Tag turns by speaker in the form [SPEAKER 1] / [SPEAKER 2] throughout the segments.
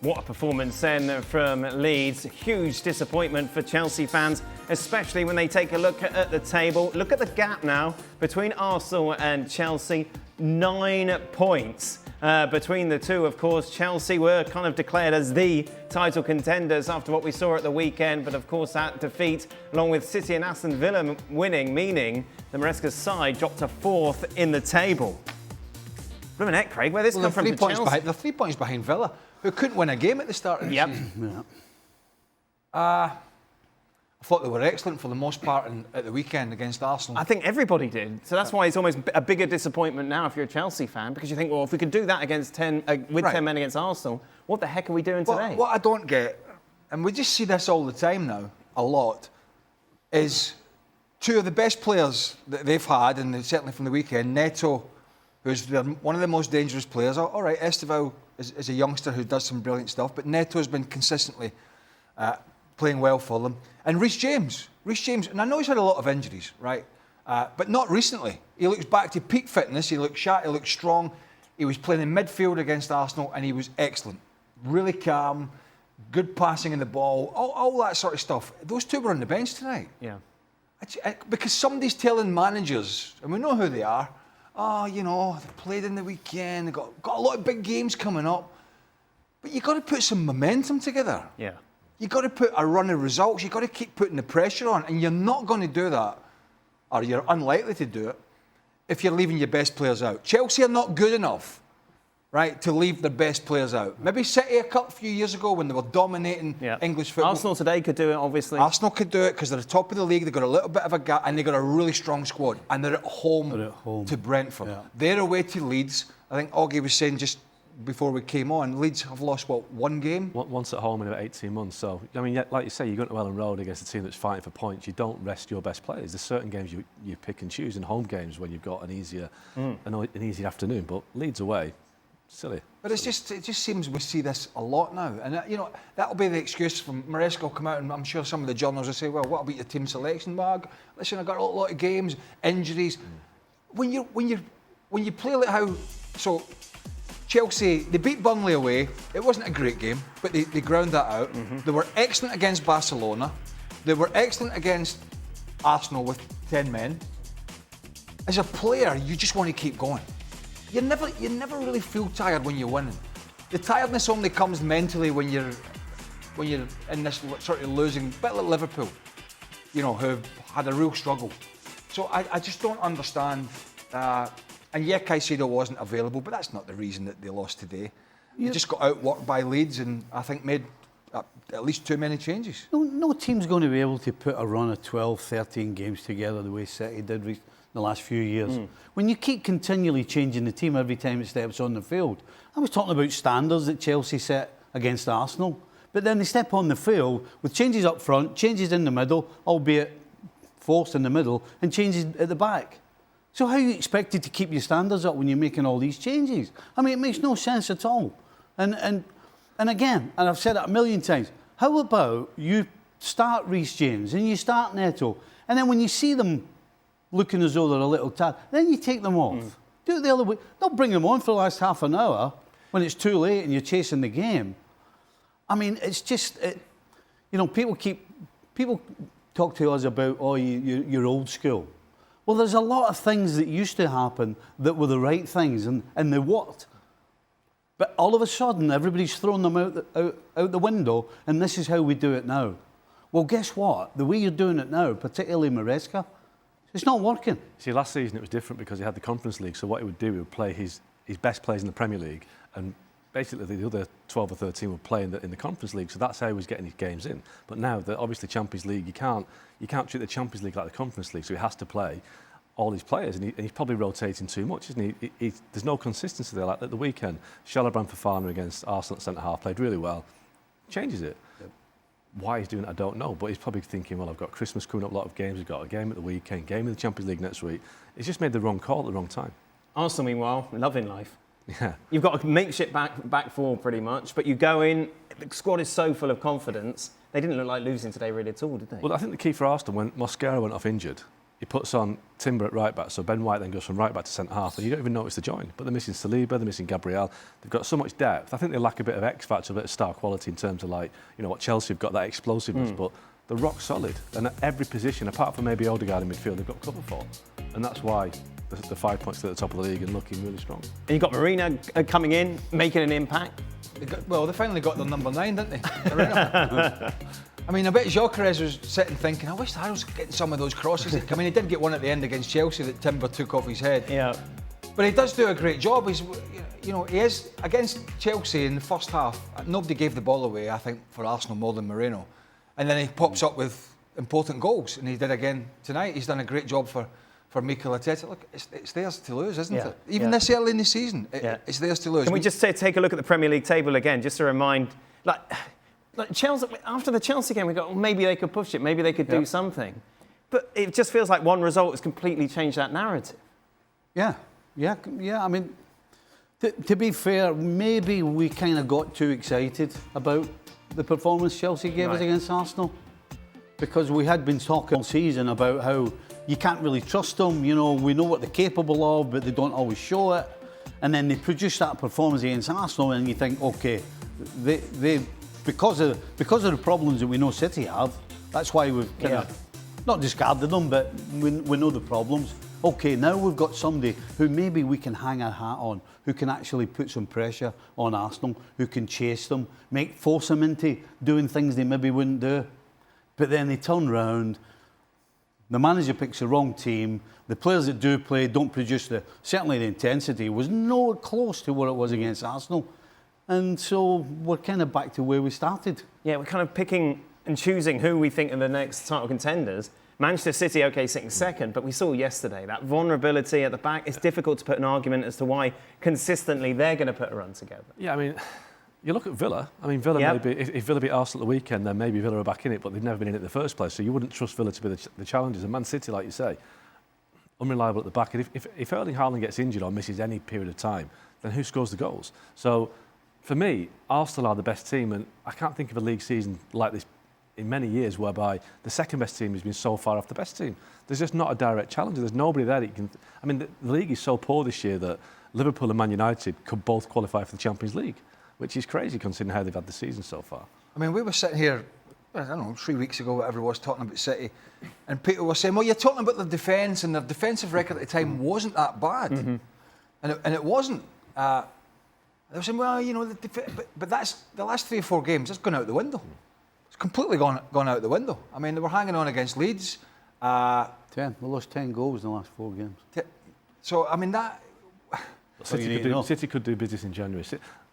[SPEAKER 1] What a performance then from Leeds. Huge disappointment for Chelsea fans, especially when they take a look at the table. Look at the gap now between Arsenal and Chelsea. 9 points between the two. Of course, Chelsea were kind of declared as the title contenders after what we saw at the weekend. But of course, that defeat, along with City and Aston Villa winning, meaning the Maresca's side dropped to 4th in the table. Blooming heck, Craig, where this come from?
[SPEAKER 2] They're 3 points behind Villa, who couldn't win a game at the start of the season. I thought they were excellent for the most part at the weekend against Arsenal.
[SPEAKER 1] I think everybody did. So that's why it's almost a bigger disappointment now if you're a Chelsea fan, because you think, well, if we could do that against 10 men against Arsenal, what the heck are we doing today?
[SPEAKER 2] What I don't get, and we just see this all the time now, a lot, is two of the best players that they've had, and certainly from the weekend, Neto, who's one of the most dangerous players. All right, Estevao is a youngster who does some brilliant stuff, but Neto's been consistently playing well for them. And Reece James, and I know he's had a lot of injuries, right? But not recently. He looks back to peak fitness. He looks sharp, he looks strong. He was playing in midfield against Arsenal, and he was excellent. Really calm, good passing in the ball, all that sort of stuff. Those two were on the bench tonight.
[SPEAKER 1] Yeah.
[SPEAKER 2] Because somebody's telling managers, and we know who they are, they played in the weekend, they've got a lot of big games coming up. But you've got to put some momentum together.
[SPEAKER 1] Yeah.
[SPEAKER 2] You've got to put a run of results. You've got to keep putting the pressure on. And you're not going to do that, or you're unlikely to do it, if you're leaving your best players out. Chelsea are not good enough, right, to leave their best players out. Maybe City a few years ago when they were dominating English football.
[SPEAKER 1] Arsenal today could do it, obviously.
[SPEAKER 2] Arsenal could do it because they're at the top of the league. They've got a little bit of a gap and they've got a really strong squad. And they're at home to Brentford. Yeah. They're away to Leeds. I think Augie was saying just before we came on, Leeds have lost, one game?
[SPEAKER 3] Once at home in about 18 months. So, I mean, like you say, you're going to Ellen Road against a team that's fighting for points. You don't rest your best players. There's certain games you pick and choose, and home games when you've got an easier afternoon. But Leeds away, silly.
[SPEAKER 2] But it just seems we see this a lot now. And, that'll be the excuse from Maresca will come out, and I'm sure some of the journals will say, well, what about your team selection, Marg? Listen, I've got a lot of games, injuries. When you play like how... So, Chelsea, they beat Burnley away. It wasn't a great game, but they ground that out. Mm-hmm. They were excellent against Barcelona. They were excellent against Arsenal with 10 men. As a player, you just want to keep going. You never really feel tired when you're winning. The tiredness only comes mentally when you're in this sort of losing, a bit like Liverpool, who had a real struggle. So I just don't understand. And Caicedo wasn't available, but that's not the reason that they lost today. They just got outworked by Leeds and I think made at least too many changes.
[SPEAKER 4] No team's going to be able to put a run of 12, 13 games together the way City did in the last few years. When you keep continually changing the team every time it steps on the field. I was talking about standards that Chelsea set against Arsenal, but then they step on the field with changes up front, changes in the middle, albeit forced in the middle, and changes at the back. So how are you expected to keep your standards up when you're making all these changes? I mean, it makes no sense at all. And again, and I've said it a million times, how about you start Reece James and you start Neto, and then when you see them looking as though they're a little tired, then you take them off. Do it the other way. Don't bring them on for the last half an hour when it's too late and you're chasing the game. I mean, it's just, people talk to us about, you're old school. Well, there's a lot of things that used to happen that were the right things and they worked. But all of a sudden, everybody's thrown them out the window, and this is how we do it now. Well, guess what? The way you're doing it now, particularly Maresca, it's not working.
[SPEAKER 3] See, last season it was different because he had the Conference League, so what he would do, he would play his best players in the Premier League, and basically the other 12 or 13 would play in the Conference League, so that's how he was getting his games in. But now, obviously, Champions League, you can't treat the Champions League like the Conference League, so he has to play all these players, and he's probably rotating too much, isn't he? There's no consistency there. Like at the weekend, Shalaban Fofana against Arsenal at centre-half played really well. Changes it. Yep. Why he's doing it, I don't know, but he's probably thinking, well, I've got Christmas coming up, a lot of games, we've got a game at the weekend, game in the Champions League next week. He's just made the wrong call at the wrong time.
[SPEAKER 1] Arsenal, meanwhile, loving life.
[SPEAKER 3] Yeah.
[SPEAKER 1] You've got a makeshift back four pretty much, but you go in, the squad is so full of confidence. They didn't look like losing today really at all, did they?
[SPEAKER 3] Well, I think the key for Arsenal, when Mosquera went off injured, he puts on Timber at right back, so Ben White then goes from right back to centre half, and you don't even notice the join. But they're missing Saliba, they're missing Gabriel. They've got so much depth. I think they lack a bit of X factor, a bit of star quality in terms of what Chelsea have got, that explosiveness. But they're rock solid, and at every position, apart from maybe Odegaard in midfield, they've got cover for, and that's why the 5 points at the top of the league and looking really strong.
[SPEAKER 1] And you've got Marina coming in, making an impact.
[SPEAKER 2] They finally got their number 9, didn't they? I mean, I bet Gyökeres was sitting thinking, I wish I was getting some of those crosses. I mean, he did get one at the end against Chelsea that Timber took off his head.
[SPEAKER 1] Yeah.
[SPEAKER 2] But he does do a great job. He is against Chelsea in the first half. Nobody gave the ball away, I think, for Arsenal more than Moreno. And then he pops up with important goals, and he did again tonight. He's done a great job for Mikel Arteta. Look, it's theirs to lose, isn't it? Even this early in the season, it's theirs to lose.
[SPEAKER 1] Can we just take a look at the Premier League table again, just to remind, like Chelsea, after the Chelsea game, we got, well, maybe they could push it, maybe they could do something. But it just feels like one result has completely changed that narrative.
[SPEAKER 4] Yeah. I mean, to be fair, maybe we kind of got too excited about the performance Chelsea gave us against Arsenal, because we had been talking all season about how you can't really trust them. We know what they're capable of, but they don't always show it. And then they produce that performance against Arsenal, and you think, okay, they because of the problems that we know City have, that's why we've kind of not discarded them, but we know the problems. Okay, now we've got somebody who maybe we can hang our hat on, who can actually put some pressure on Arsenal, who can chase them, force them into doing things they maybe wouldn't do. But then they turn round, the manager picks the wrong team, the players that do play don't produce certainly the intensity was nowhere close to what it was against Arsenal. And so we're kind of back to where we started. Yeah,
[SPEAKER 1] we're kind of picking and choosing who we think are the next title contenders. Manchester City, okay, sitting second, but we saw yesterday that vulnerability at the back. It's difficult to put an argument as to why consistently they're going to put a run together.
[SPEAKER 3] Yeah, I mean, you look at Villa. I mean, Villa maybe, if Villa beat Arsenal at the weekend, then maybe Villa are back in it, but they've never been in it in the first place, so you wouldn't trust Villa to be the challengers. And Man City, like you say, unreliable at the back. And if Erling Haaland gets injured or misses any period of time, then who scores the goals? So, for me, Arsenal are the best team, and I can't think of a league season like this in many years whereby the second best team has been so far off the best team. There's just not a direct challenger. There's nobody there that you can... I mean, the league is so poor this year that Liverpool and Man United could both qualify for the Champions League, which is crazy considering how they've had the season so far.
[SPEAKER 2] I mean, we were sitting here, I don't know, 3 weeks ago, whatever it was, talking about City, and people were saying, well, you're talking about their defence, and their defensive record at the time wasn't that bad. Mm-hmm. And it wasn't. They were saying, well, but that's the last 3 or 4 games, that's gone out the window. It's completely gone out the window. I mean, they were hanging on against Leeds.
[SPEAKER 4] 10. We lost 10 goals in the last 4 games.
[SPEAKER 2] So, I mean, that...
[SPEAKER 3] City could do business in January.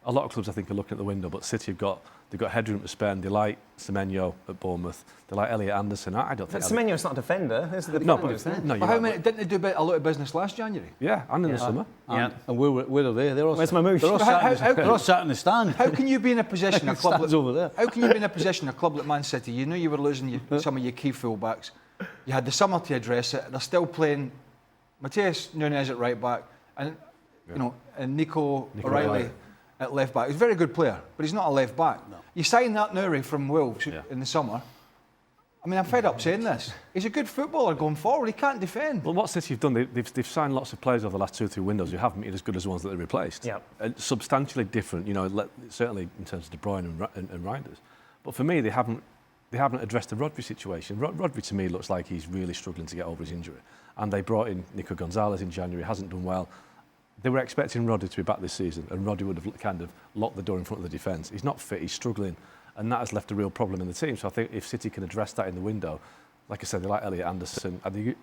[SPEAKER 3] A lot of clubs, I think, are looking at the window, but City they've got headroom to spend. They like Semenyo at Bournemouth. They like Elliot Anderson. I don't think...
[SPEAKER 1] Semenyo's not a defender. This is the
[SPEAKER 2] didn't they do a lot of business last January?
[SPEAKER 3] Yeah, and in the summer.
[SPEAKER 4] And where are they?
[SPEAKER 1] Where's Mamouche?
[SPEAKER 4] They're all sat in the stand.
[SPEAKER 2] How can you be in a position, a club
[SPEAKER 4] over there?
[SPEAKER 2] How can you be in a position, a club like Man City? You know you were losing some of your key fullbacks. You had the summer to address it. They're still playing Matheus Nunes at right back, and and Nico O'Reilly at left back. He's a very good player, but he's not a left back. No. You signed that Nouri from Wolves in the summer. I mean, I'm fed up saying this. He's a good footballer going forward. He can't defend.
[SPEAKER 3] Well, what City have done, they've signed lots of players over the last 2 or 3 windows who haven't been as good as the ones that they replaced.
[SPEAKER 1] Yeah.
[SPEAKER 3] Substantially different, certainly in terms of De Bruyne and Reinders. But for me, they haven't addressed the Rodri situation. Rodri, to me, looks like he's really struggling to get over his injury. And they brought in Nico Gonzalez in January, hasn't done well. They were expecting Rodri to be back this season, and Rodri would have kind of locked the door in front of the defence. He's not fit, he's struggling, and that has left a real problem in the team. So I think if City can address that in the window, like I said, they like Elliot Anderson. Are they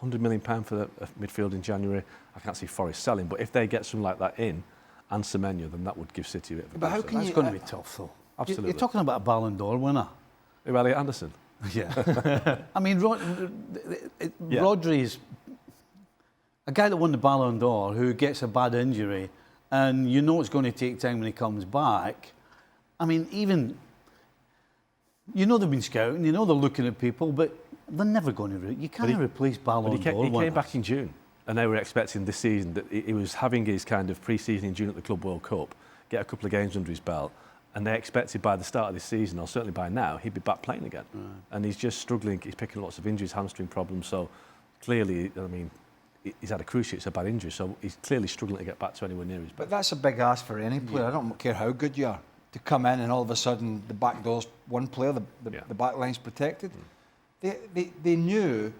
[SPEAKER 3] £100 million for the midfield in January? I can't see Forest selling, but if they get something like that in, and Semenyo, then that would give City a bit of a
[SPEAKER 2] But how can
[SPEAKER 4] That's going to be tough, though.
[SPEAKER 3] Absolutely.
[SPEAKER 4] You're talking about a Ballon d'Or winner.
[SPEAKER 3] Who, Elliot Anderson?
[SPEAKER 4] Yeah. I mean, Rodri's a guy that won the Ballon d'Or who gets a bad injury, and it's going to take time when he comes back. I mean, even they've been scouting, they're looking at people, but they're never going to. You can't replace Ballon d'Or.
[SPEAKER 3] He came back in June, and they were expecting this season that he was having his kind of pre-season in June at the Club World Cup, get a couple of games under his belt, and they expected by the start of this season, or certainly by now, he'd be back playing again. Right. And he's just struggling. He's picking lots of injuries, hamstring problems. So clearly, I mean, he's had a cruciate, it's a bad injury, so he's clearly struggling to get back to anywhere near his best.
[SPEAKER 2] But that's a big ask for any player. I don't care how good you are, to come in and all of a sudden the back door's one player, the back line's protected. They knew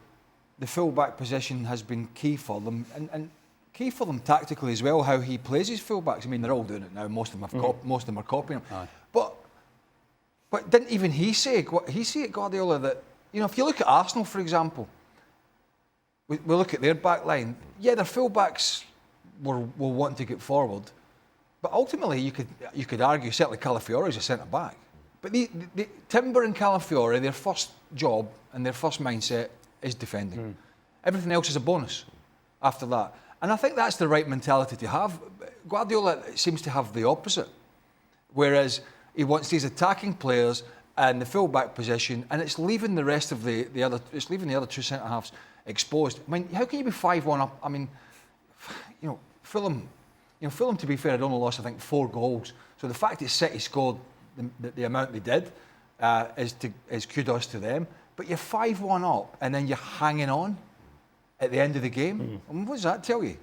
[SPEAKER 2] the full-back position has been key for them, and key for them tactically as well, how he plays his full-backs. I mean, they're all doing it now. Most of them are copying him.
[SPEAKER 4] Aye.
[SPEAKER 2] But didn't even he say at Guardiola that, you know, if you look at Arsenal, for example, we look at their back line, yeah, their full-backs will want to get forward, but ultimately you could argue, certainly Calafiore is a centre-back. But the Timber and Calafiore, their first job and their first mindset is defending. Everything else is a bonus after that. And I think that's the right mentality to have. Guardiola seems to have the opposite, whereas he wants these attacking players and the full-back position, and it's leaving the rest of the other two centre-halves exposed. I mean, how can you be 5-1 up? I mean, you know, Fulham, to be fair, had only lost, I think, 4 goals. So the fact that City scored the amount they did is kudos to them. But you're 5-1 up, and then you're hanging on at the end of the game. I mean, what does that tell you?